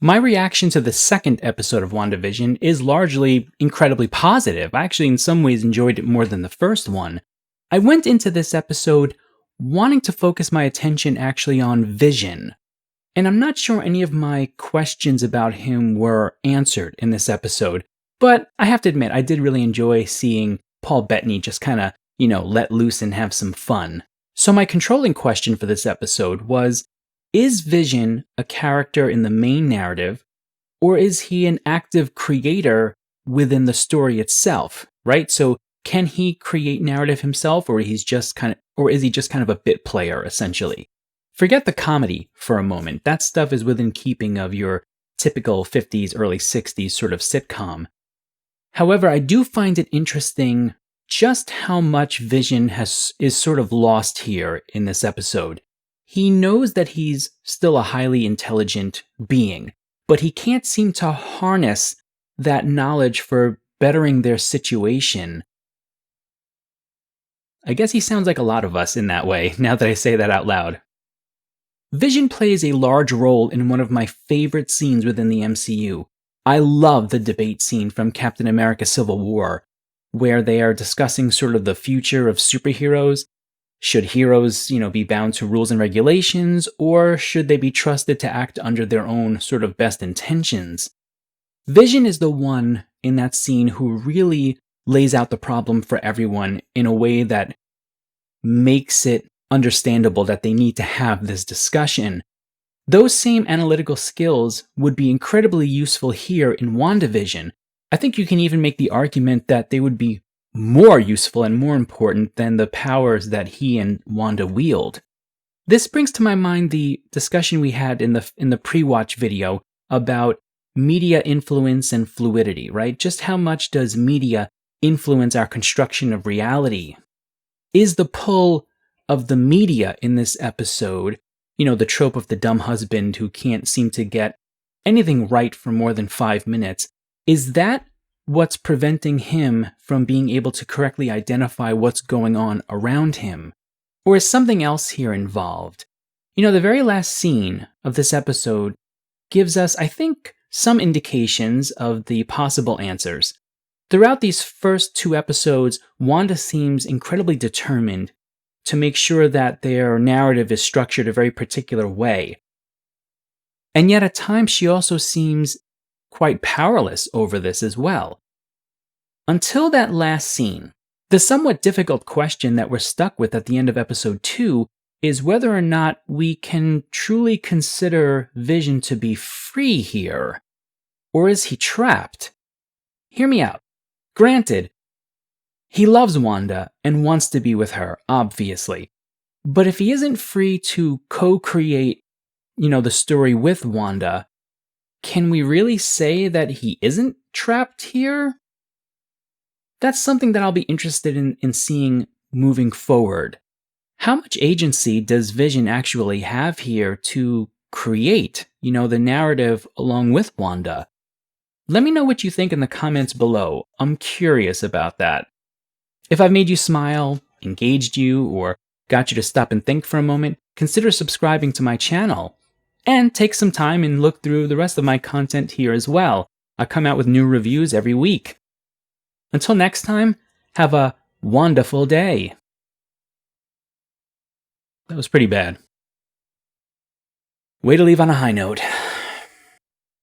My reaction to the second episode of WandaVision is largely incredibly positive. I actually, in some ways, enjoyed it more than the first one. I went into this episode wanting to focus my attention actually on Vision, and I'm not sure any of my questions about him were answered in this episode, but I have to admit, I did really enjoy seeing Paul Bettany just kind of, let loose and have some fun. So my controlling question for this episode was, is Vision a character in the main narrative, or is he an active creator within the story itself, right? So can he create narrative himself, or is he just kind of a bit player, essentially? Forget the comedy for a moment. That stuff is within keeping of your typical 50s, early 60s sort of sitcom. However, I do find it interesting just how much Vision is sort of lost here in this episode. He knows that he's still a highly intelligent being, but he can't seem to harness that knowledge for bettering their situation. I guess he sounds like a lot of us in that way, now that I say that out loud. Vision plays a large role in one of my favorite scenes within the MCU. I love the debate scene from Captain America Civil War, where they are discussing sort of the future of superheroes. Should heroes, be bound to rules and regulations, or should they be trusted to act under their own sort of best intentions? Vision is the one in that scene who really lays out the problem for everyone in a way that makes it understandable that they need to have this discussion. Those same analytical skills would be incredibly useful here in WandaVision. I think you can even make the argument that they would be more useful and more important than the powers that he and Wanda wield. This brings to my mind the discussion we had in the pre-watch video about media influence and fluidity, right? Just how much does media influence our construction of reality? Is the pull of the media in this episode, the trope of the dumb husband who can't seem to get anything right for more than 5 minutes, is that what's preventing him from being able to correctly identify what's going on around him? Or is something else here involved? The very last scene of this episode gives us, I think, some indications of the possible answers. Throughout these first 2 episodes, Wanda seems incredibly determined to make sure that their narrative is structured a very particular way. And yet at times she also seems quite powerless over this as well. Until that last scene, the somewhat difficult question that we're stuck with at the end of episode 2 is whether or not we can truly consider Vision to be free here, or is he trapped? Hear me out. Granted, he loves Wanda and wants to be with her, obviously. But if he isn't free to co-create, the story with Wanda, can we really say that he isn't trapped here? That's something that I'll be interested in seeing moving forward. How much agency does Vision actually have here to create, the narrative along with Wanda? Let me know what you think in the comments below. I'm curious about that. If I've made you smile, engaged you, or got you to stop and think for a moment, consider subscribing to my channel. And take some time and look through the rest of my content here as well. I come out with new reviews every week. Until next time, have a wonderful day. That was pretty bad. Way to leave on a high note.